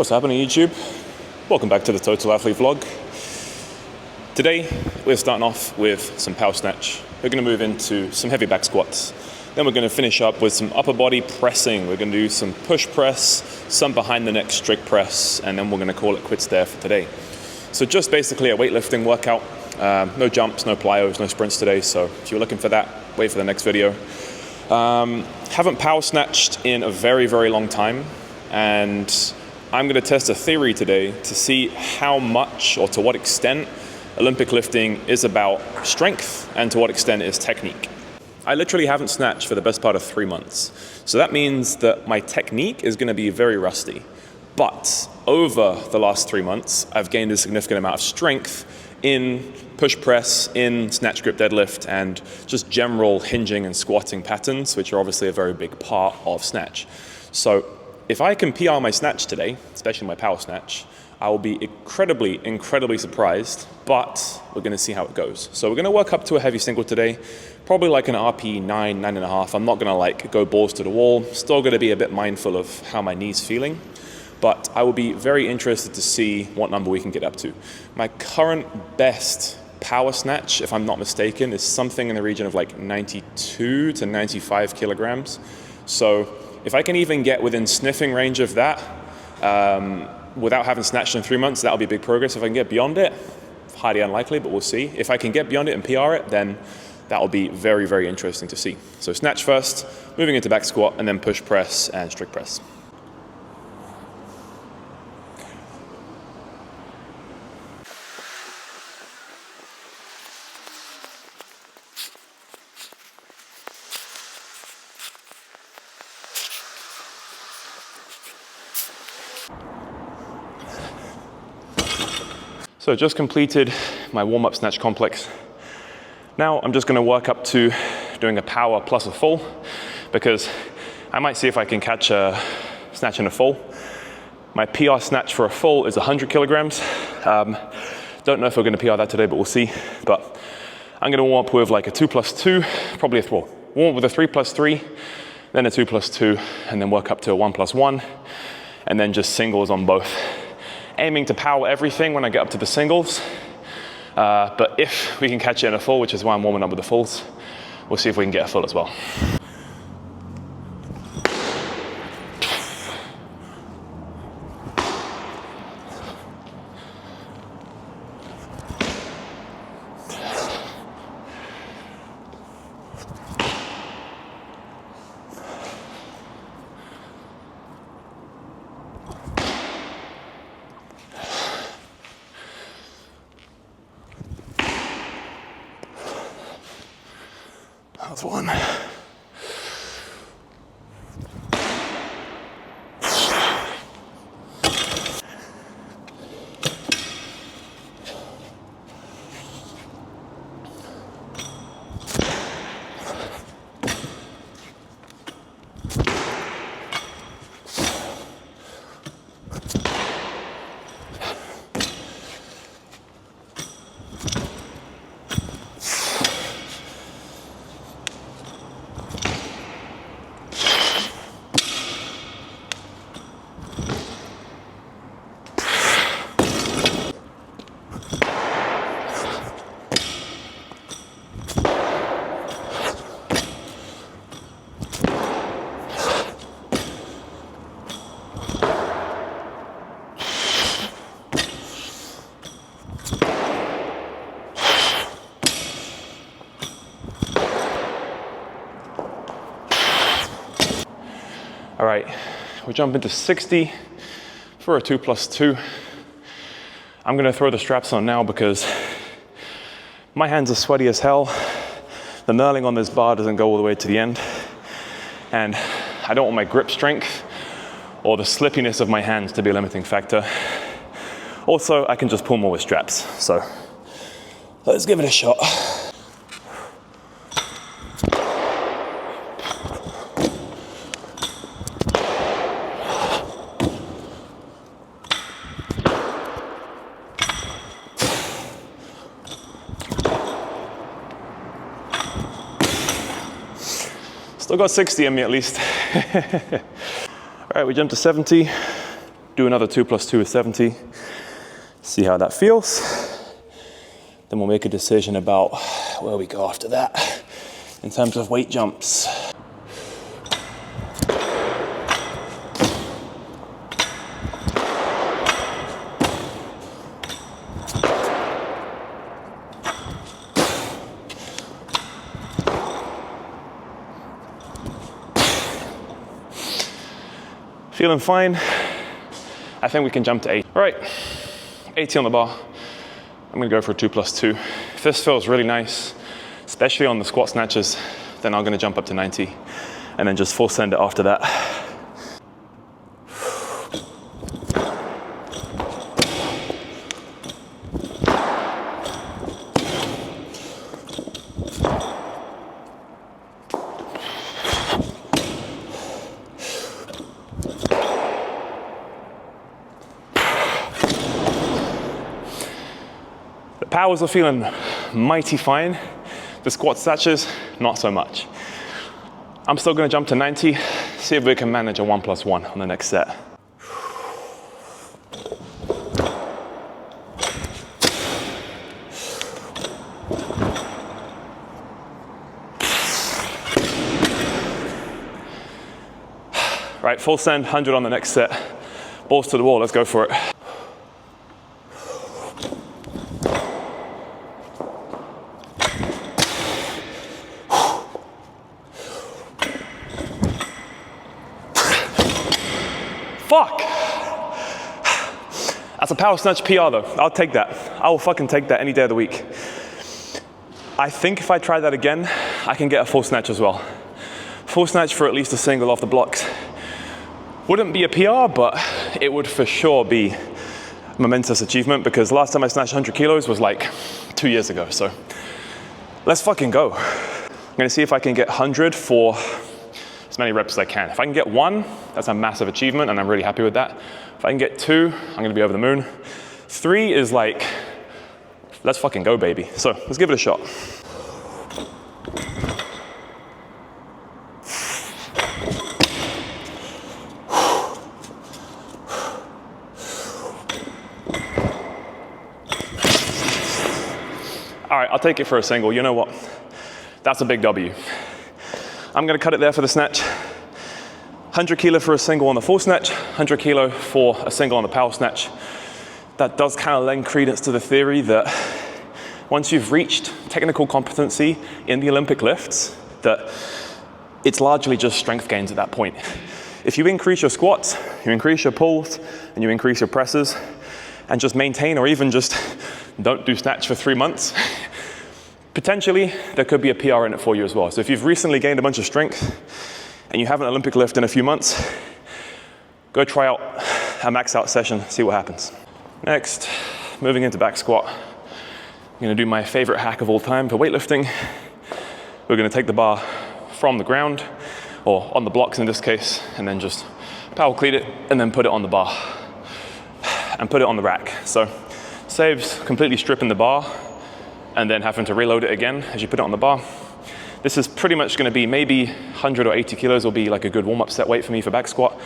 What's happening, YouTube? Welcome back to the Total Athlete vlog. Today, we're starting off with some power snatch. We're going to move into some heavy back squats. Then we're going to finish up with some upper body pressing. We're going to do some push press, some behind the neck strict press, and then we're going to call it quits there for today. So just basically a weightlifting workout. No jumps, no plyos, no sprints today. So if you're looking for that, wait for the next video. Haven't power snatched in a very, very long time. And I'm going to test a theory today to see how much or to what extent Olympic lifting is about strength and to what extent it is technique. I literally haven't snatched for the best part of 3 months. So that means that my technique is going to be very rusty. But over the last 3 months, I've gained a significant amount of strength in push press, in snatch grip deadlift, and just general hinging and squatting patterns, which are obviously a very big part of snatch. So if I can PR my snatch today, especially my power snatch, I will be incredibly surprised, but we're going to see how it goes. So we're going to work up to a heavy single today, probably like an RP 9, 9.5. I'm not going to like go balls to the wall. Still going to be a bit mindful of how my knee's feeling, but I will be very interested to see what number we can get up to. My current best power snatch, if I'm not mistaken, is something in the region of like 92 to 95 kilograms. So if I can even get within sniffing range of that, without having snatched in 3 months, that'll be big progress. If I can get beyond it, highly unlikely, but we'll see. If I can get beyond it and PR it, then that'll be very, very interesting to see. So snatch first, moving into back squat, and then push press and strict press. So just completed my warm-up snatch complex. Now I'm just going to work up to doing a power plus a full, because I might see if I can catch a snatch in a full. My PR snatch for a full is 100 kilograms. Don't know if we're going to PR that today, but we'll see. But I'm going to warm up with like a 2+2, probably a 4. Warm up with a 3+3, then a 2+2, and then work up to a 1+1, and then just singles on both. Aiming to power everything when I get up to the singles, but if we can catch it in a full, which is why I'm warming up with the fulls, we'll see if we can get a full as well. That's one. All right, we'll jump into 60 for a 2+2. I'm gonna throw the straps on now because my hands are sweaty as hell. The knurling on this bar doesn't go all the way to the end. And I don't want my grip strength or the slippiness of my hands to be a limiting factor. Also, I can just pull more with straps. So let's give it a shot. Still got 60 in me at least. All right, we jump to 70 do another 2 plus 2 is 70. See how that feels. Then we'll make a decision about where we go after that in terms of weight jumps. Feeling fine. I think we can jump to 8. All right, 80 on the bar. I'm gonna go for a 2 plus 2. If this feels really nice, especially on the squat snatches, then I'm gonna jump up to 90 and then just full send it after that. Powers are feeling mighty fine. The squat snatches, not so much. I'm still gonna jump to 90, see if we can manage a 1 plus 1 on the next set. Right, full send, 100 on the next set. Balls to the wall, let's go for it. Fuck! That's a power snatch PR though. I'll take that. I will fucking take that any day of the week. I think if I try that again, I can get a full snatch as well. Full snatch for at least a single off the blocks. Wouldn't be a PR, but it would for sure be a momentous achievement because last time I snatched 100 kilos was like 2 years ago. So let's fucking go. I'm gonna see if I can get 100 for as many reps as I can. If I can get 1, that's a massive achievement and I'm really happy with that. If I can get 2, I'm gonna be over the moon. 3 is like, let's fucking go, baby. So let's give it a shot. All right, I'll take it for a single. You know what? That's a big W. I'm gonna cut it there for the snatch. 100 kilo for a single on the full snatch, 100 kilo for a single on the power snatch. That does kind of lend credence to the theory that once you've reached technical competency in the Olympic lifts, that it's largely just strength gains at that point. If you increase your squats, you increase your pulls, and you increase your presses, and just maintain or even just don't do snatch for 3 months, potentially there could be a PR in it for you as well. So if you've recently gained a bunch of strength and you have an Olympic lift in a few months, go try out a max out session, see what happens. Next, moving into back squat. I'm gonna do my favorite hack of all time for weightlifting. We're gonna take the bar from the ground, or on the blocks in this case, and then just power cleat it, and then put it on the bar, and put it on the rack. So saves completely stripping the bar, and then having to reload it again as you put it on the bar. This is pretty much gonna be maybe 100 or 80 kilos will be like a good warm-up set weight for me for back squat.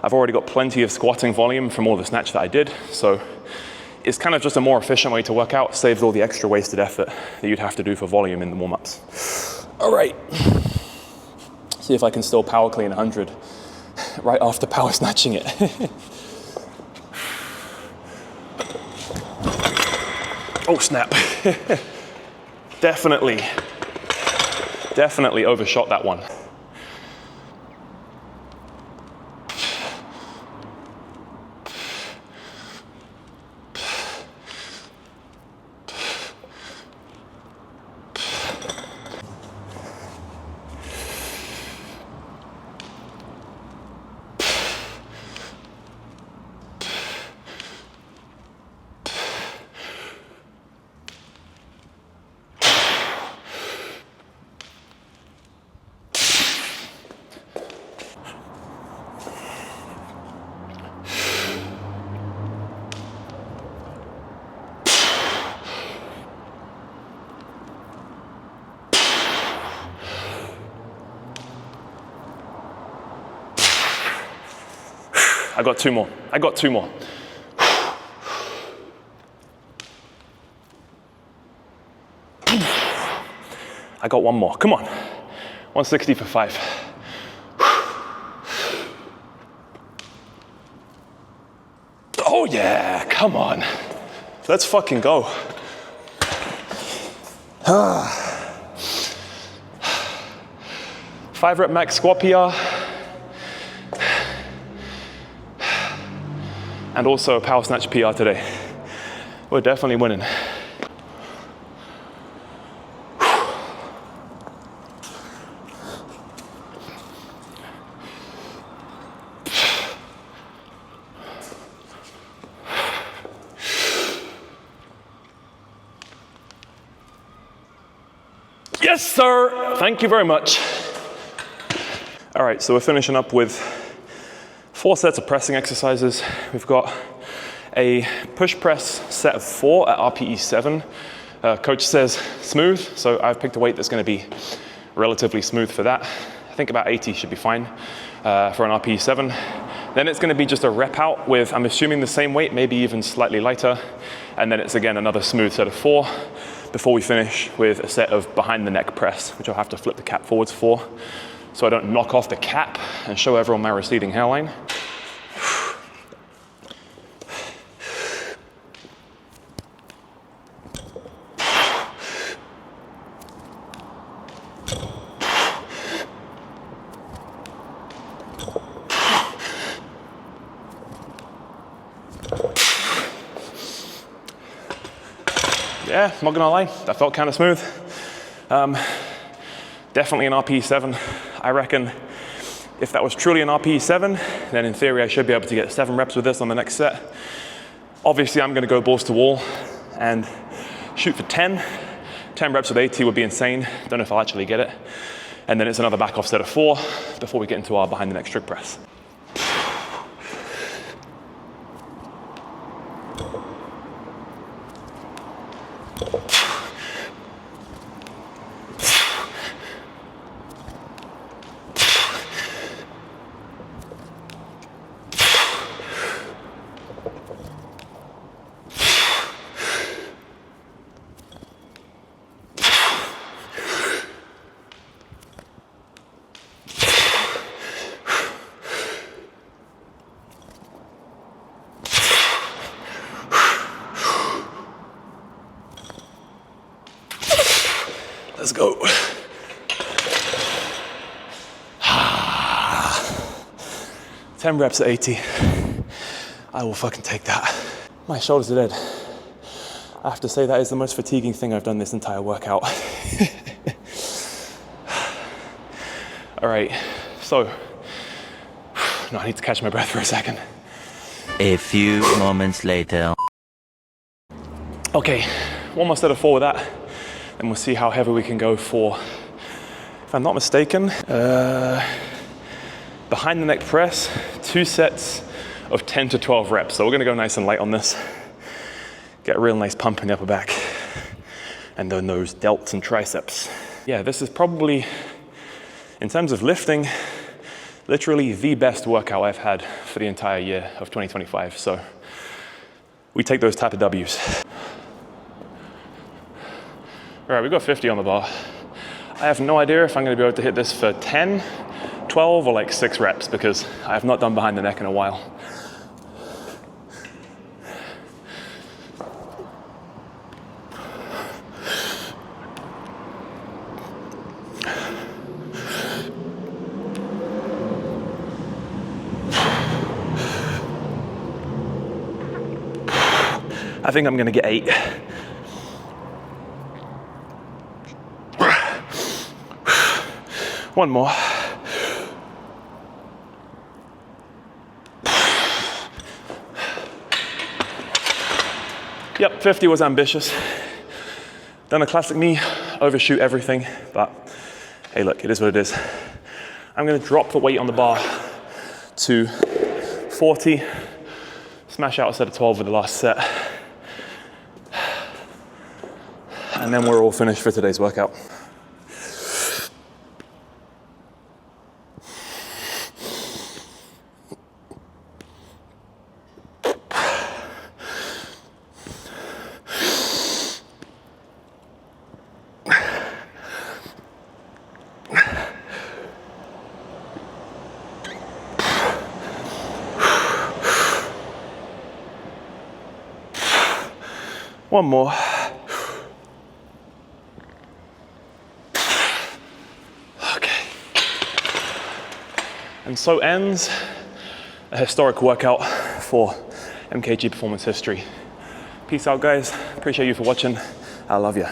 I've already got plenty of squatting volume from all the snatch that I did, so it's kind of just a more efficient way to work out, saves all the extra wasted effort that you'd have to do for volume in the warm-ups. All right, see if I can still power clean 100 right after power snatching it. Oh snap. Definitely overshot that one. I got 2 more. I got 2 more. I got 1 more. Come on. 160 for 5. Oh yeah, come on. Let's fucking go. 5 rep max squat PR. And also a power snatch PR today. We're definitely winning. Yes, sir. Thank you very much. All right, so we're finishing up with 4 sets of pressing exercises. We've got a push press set of 4 at RPE 7. Coach says smooth, so I've picked a weight that's going to be relatively smooth for that. I think about 80 should be fine for an RPE 7. Then it's going to be just a rep out with, I'm assuming, the same weight, maybe even slightly lighter. And then it's again another smooth set of 4 before we finish with a set of behind the neck press, which I'll have to flip the cap forwards for so I don't knock off the cap and show everyone my receding hairline. Yeah, I'm not gonna lie, that felt kind of smooth. Definitely an RPE 7. I reckon if that was truly an RPE 7, then in theory I should be able to get 7 reps with this on the next set. Obviously I'm gonna go balls to wall and shoot for 10. 10 reps with 80 would be insane. Don't know if I'll actually get it. And then it's another back off set of 4 before we get into our behind the neck strict press. Let's go. 10 reps at 80. I will fucking take that. My shoulders are dead. I have to say that is the most fatiguing thing I've done this entire workout. All right, so, no, I need to catch my breath for a second. A few moments later. Okay, 1 more set of 4 with that, and we'll see how heavy we can go for, if I'm not mistaken, behind the neck press, 2 sets of 10 to 12 reps. So we're gonna go nice and light on this. Get a real nice pump in the upper back, and then those delts and triceps. Yeah, this is probably, in terms of lifting, literally the best workout I've had for the entire year of 2025. So we take those type of W's. All right, we've got 50 on the bar. I have no idea if I'm gonna be able to hit this for 10, 12, or like 6 reps because I have not done behind the neck in a while. I think I'm gonna get 8. One more. Yep, 50 was ambitious. Done a classic me, overshoot everything, but hey, look, it is what it is. I'm gonna drop the weight on the bar to 40, smash out a set of 12 with the last set. And then we're all finished for today's workout. One more. Okay. And so ends a historic workout for MKG performance history. Peace out, guys. Appreciate you for watching. I love you.